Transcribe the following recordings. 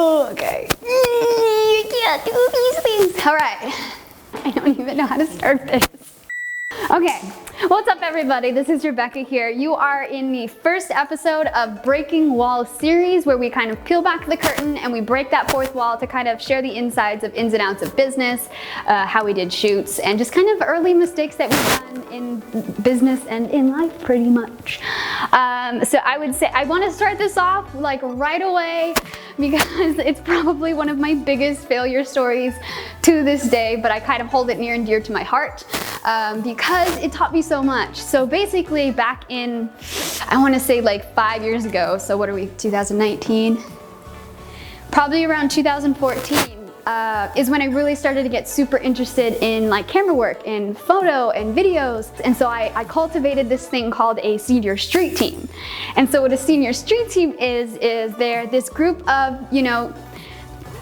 Okay. You can't do these things. All right. I don't even know how to start this. Okay. What's up, everybody? This is Rebecca here. You are in the first episode of Breaking Wall series, where we kind of peel back the curtain and we break that fourth wall to kind of share the insides of ins and outs of business, how we did shoots, and just kind of early mistakes that we've done in business and in life, pretty much. So I would say I want to start this off like right away because it's probably one of my biggest failure stories to this day, but I kind of hold it near and dear to my heart because it taught me so much. So basically back in, I want to say like 5 years ago, so what are we, 2019? Probably around 2014 is when I really started to get super interested in like camera work and photo and videos. And so I cultivated this thing called a senior street team. And so what a senior street team is they're this group of,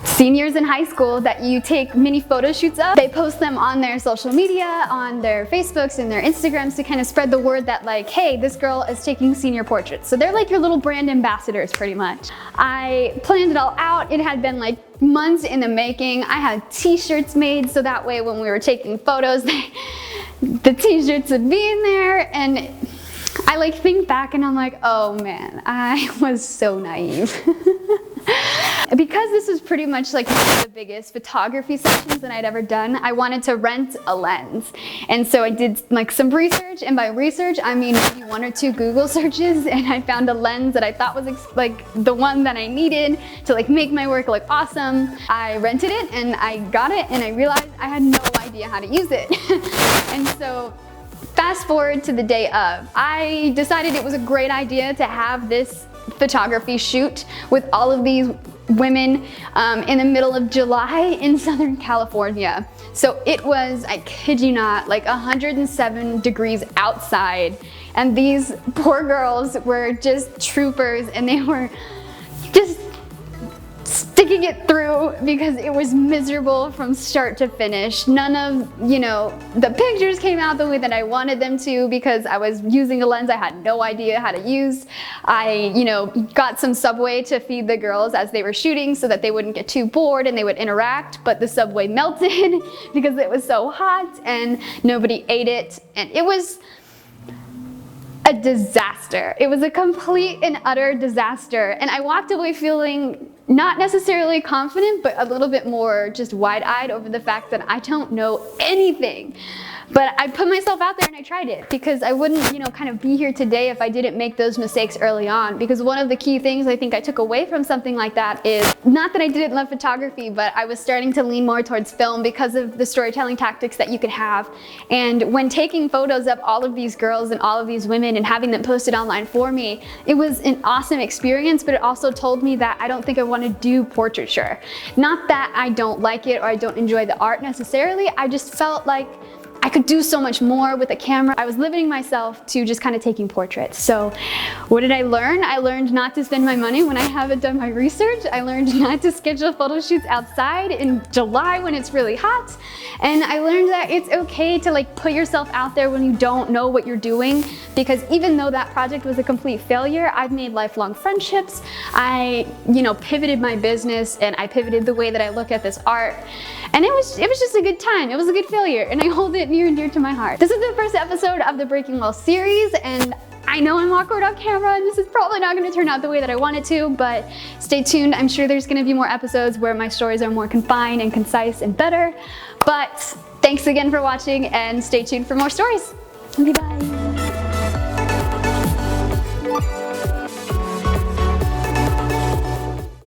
seniors in high school that you take mini photo shoots of. They post them on their social media, on their Facebooks and their Instagrams to kind of spread the word that like, hey, this girl is taking senior portraits. So they're like your little brand ambassadors pretty much. I planned it all out. It had been like months in the making. I had t-shirts made so that way when we were taking photos, the t-shirts would be in there. And I like think back and I'm like, oh man, I was so naive. Because this was pretty much like one of the biggest photography sessions that I'd ever done, I wanted to rent a lens. And so I did like some research, and by research I mean maybe 1 or 2 Google searches, and I found a lens that I thought was like the one that I needed to like make my work look awesome. I rented it and I got it, and I realized I had no idea how to use it. And so fast forward to the day of, I decided it was a great idea to have this photography shoot with all of these women in the middle of July in Southern California. So it was, I kid you not, like 107 degrees outside, and these poor girls were just troopers, and they were just sticking it through because it was miserable from start to finish. None of, the pictures came out the way that I wanted them to because I was using a lens I had no idea how to use. I, got some Subway to feed the girls as they were shooting so that they wouldn't get too bored and they would interact, but the Subway melted because it was so hot and nobody ate it, and it was a disaster. It was a complete and utter disaster, and I walked away feeling not necessarily confident, but a little bit more just wide-eyed over the fact that I don't know anything. But I put myself out there and I tried it because I wouldn't, kind of be here today if I didn't make those mistakes early on. Because one of the key things I think I took away from something like that is not that I didn't love photography, but I was starting to lean more towards film because of the storytelling tactics that you could have. And when taking photos of all of these girls and all of these women and having them posted online for me, it was an awesome experience, but it also told me that I don't think I want to do portraiture. Not that I don't like it or I don't enjoy the art necessarily, I just felt like I could do so much more with a camera. I was limiting myself to just kind of taking portraits. So what did I learn? I learned not to spend my money when I haven't done my research. I learned not to schedule photo shoots outside in July when it's really hot. And I learned that it's okay to like put yourself out there when you don't know what you're doing, because even though that project was a complete failure, I've made lifelong friendships. I, pivoted my business, and I pivoted the way that I look at this art. And it was just a good time. It was a good failure, and I hold it near and dear to my heart. This is the first episode of the Breaking Wall series, and I know I'm awkward on camera, and this is probably not going to turn out the way that I want it to, but stay tuned. I'm sure there's going to be more episodes where my stories are more confined and concise and better. But thanks again for watching, and stay tuned for more stories. Okay, bye.